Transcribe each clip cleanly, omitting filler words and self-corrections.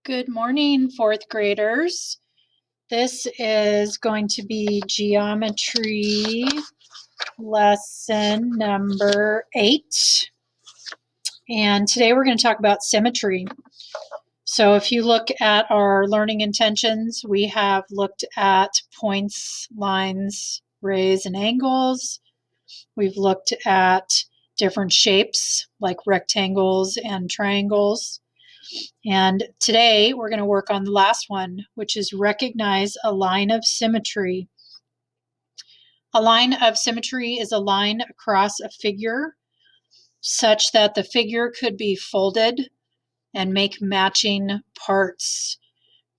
Good morning, fourth graders. This is going to be geometry lesson number 8. And today we're going to talk about symmetry. So if you look at our learning intentions, we have looked at points, lines, rays, and angles. We've looked at different shapes like rectangles and triangles. And today we're going to work on the last one, which is recognize a line of symmetry. A line of symmetry is a line across a figure such that the figure could be folded and make matching parts.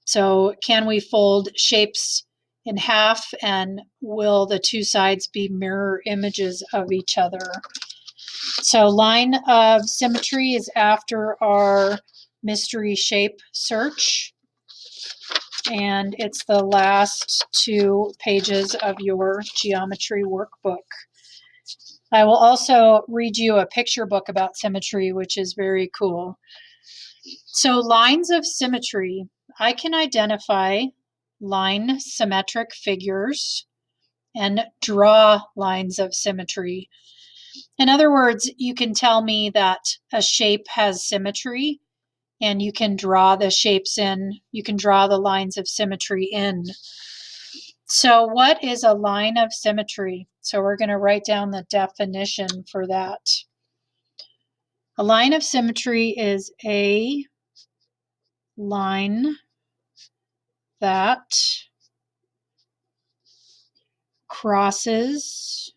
So can we fold shapes in half, and will the two sides be mirror images of each other? So line of symmetry is after our mystery shape search, and it's the last 2 pages of your geometry workbook. I will also read you a picture book about symmetry, which is very cool. So lines of symmetry, I can identify line symmetric figures and draw lines of symmetry. In other words, you can tell me that a shape has symmetry, and you can draw the shapes in, you can draw the lines of symmetry in. So what is a line of symmetry? So we're going to write down the definition for that. A line of symmetry is a line that crosses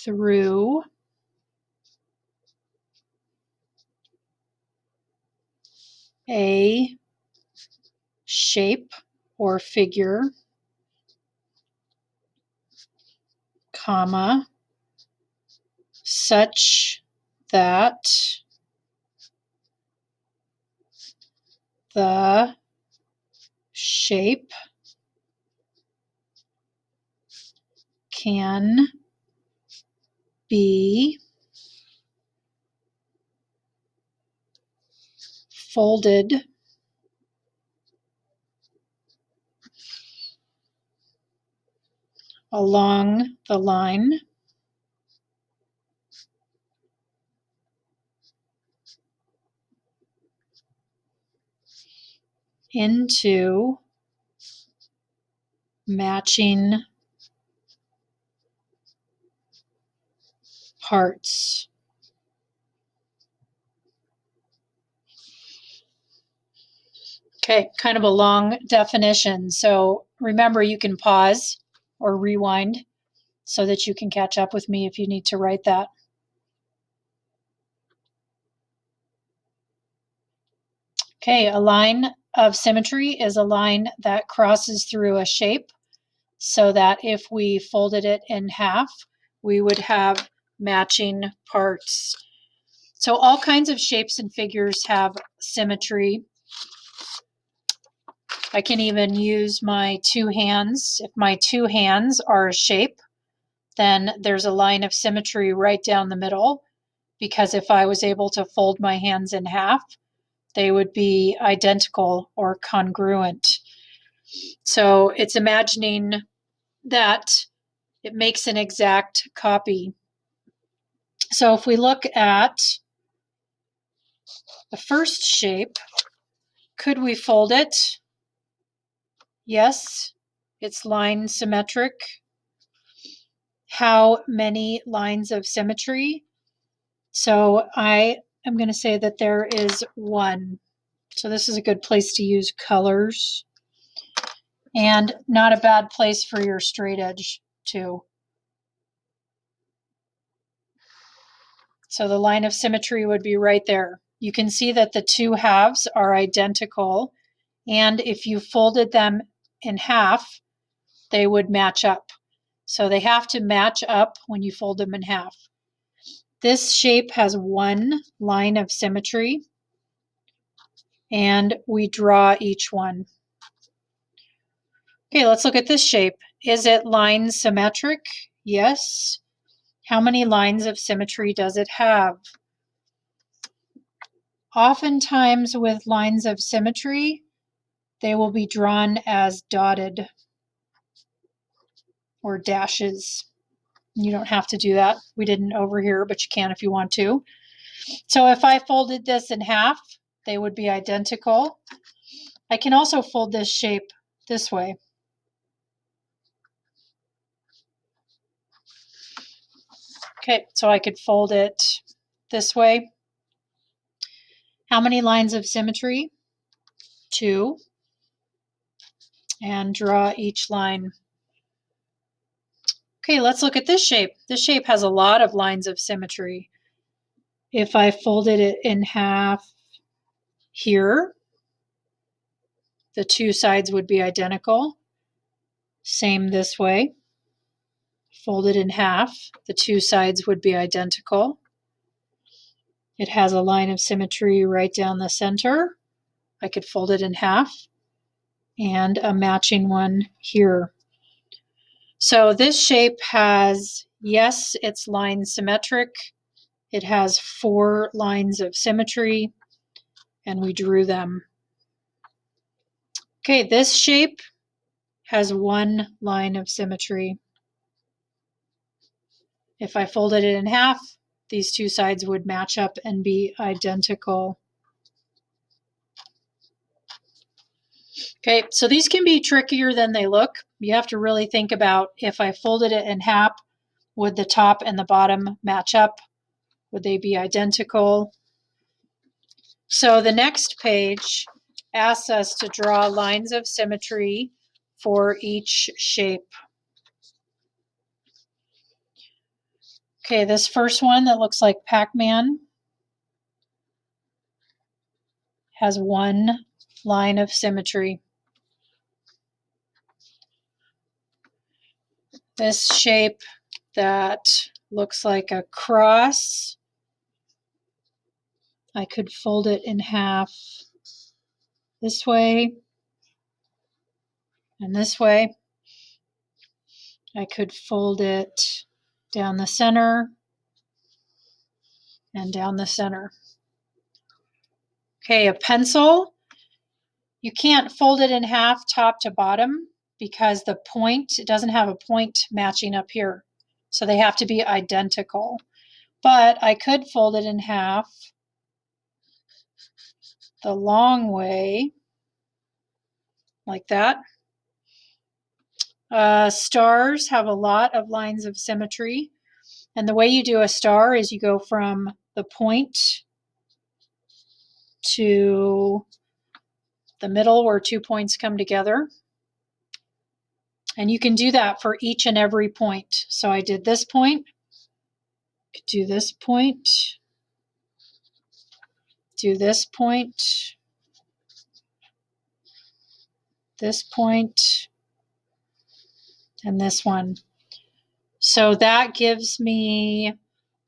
through a shape or figure, comma, such that the shape can be folded along the line into matching parts. Okay, kind of a long definition. So remember, you can pause or rewind so that you can catch up with me if you need to write that. Okay, a line of symmetry is a line that crosses through a shape so that if we folded it in half, we would have matching parts. So all kinds of shapes and figures have symmetry. I can even use my 2 hands. If my 2 hands are a shape, then there's a line of symmetry right down the middle, because if I was able to fold my hands in half, they would be identical or congruent. So it's imagining that it makes an exact copy. So if we look at the first shape, could we fold it? Yes, it's line symmetric. How many lines of symmetry? So I am going to say that there is 1. So this is a good place to use colors, and not a bad place for your straight edge too. So the line of symmetry would be right there. You can see that the 2 halves are identical, and if you folded them in half, they would match up. So they have to match up when you fold them in half. This shape has 1 line of symmetry, and we draw each one. Okay, let's look at this shape. Is it line symmetric? Yes. How many lines of symmetry does it have? Oftentimes with lines of symmetry, they will be drawn as dotted or dashes. You don't have to do that. We didn't over here, but you can if you want to. So if I folded this in half, they would be identical. I can also fold this shape this way. Okay, so I could fold it this way. How many lines of symmetry? 2. And draw each line. Okay, let's look at this shape. This shape has a lot of lines of symmetry. If I folded it in half here, the 2 sides would be identical. Same this way. Fold it in half, the 2 sides would be identical. It has a line of symmetry right down the center. I could fold it in half, and a matching one here. So this shape has, yes, it's line symmetric. It has 4 lines of symmetry, and we drew them. Okay, this shape has 1 line of symmetry. If I folded it in half, these 2 sides would match up and be identical. Okay, so these can be trickier than they look. You have to really think about, if I folded it in half, would the top and the bottom match up? Would they be identical? So the next page asks us to draw lines of symmetry for each shape. Okay, this first one that looks like Pac-Man has 1 line of symmetry. This shape that looks like a cross, I could fold it in half this way and this way. I could fold it down the center and down the center. Okay, a pencil, you can't fold it in half top to bottom because the point, it doesn't have a point matching up here. So they have to be identical. But I could fold it in half the long way, like that. Stars have a lot of lines of symmetry. And the way you do a star is you go from the point to the middle where 2 points come together. And you can do that for each and every point. So I did this point, could do this point, do this point, this point, and this one. So that gives me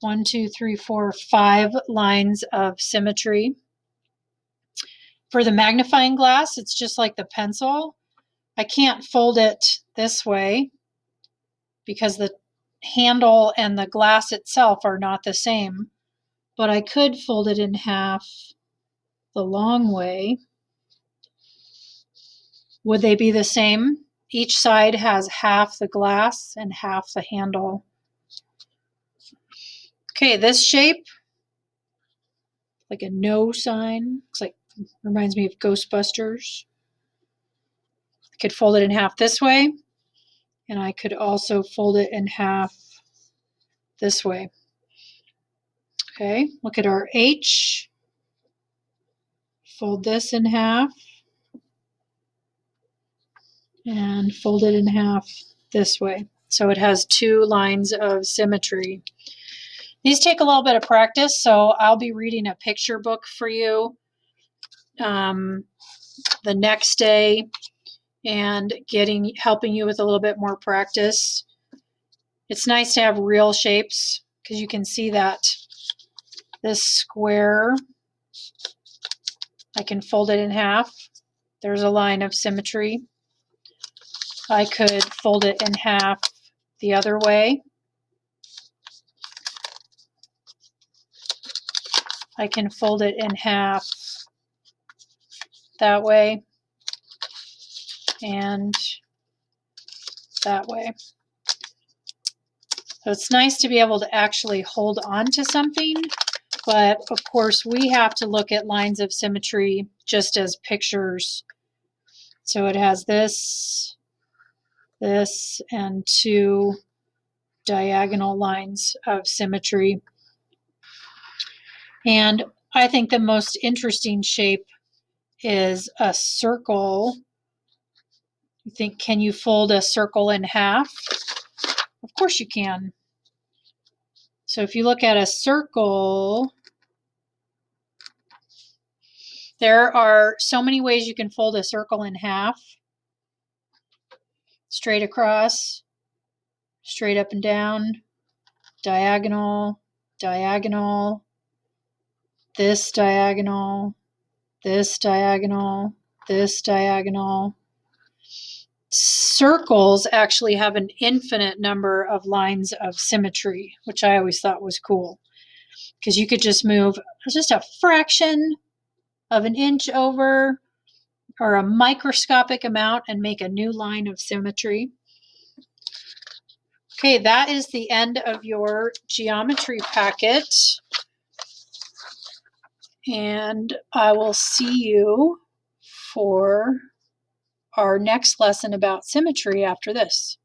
1, 2, 3, 4, 5 lines of symmetry. For the magnifying glass, it's just like the pencil. I can't fold it this way because the handle and the glass itself are not the same, but I could fold it in half the long way. Would they be the same? Each side has half the glass and half the handle. Okay, this shape, like a no sign, looks like, reminds me of Ghostbusters. I could fold it in half this way, and I could also fold it in half this way. Okay, look at our H. Fold this in half and fold it in half this way. So it has 2 lines of symmetry. These take a little bit of practice, so I'll be reading a picture book for you the next day and helping you with a little bit more practice. It's nice to have real shapes because you can see that this square, I can fold it in half. There's a line of symmetry. I could fold it in half the other way. I can fold it in half that way and that way. So it's nice to be able to actually hold on to something, but of course we have to look at lines of symmetry just as pictures. So it has this, this, and two diagonal lines of symmetry. And I think the most interesting shape is a circle. You think, can you fold a circle in half? Of course you can. So if you look at a circle, there are so many ways you can fold a circle in half. Straight across, straight up and down, diagonal, diagonal, this diagonal, this diagonal, this diagonal. Circles actually have an infinite number of lines of symmetry, which I always thought was cool, because you could just move just a fraction of an inch over or a microscopic amount and make a new line of symmetry. Okay, that is the end of your geometry packet. And I will see you for our next lesson about symmetry after this.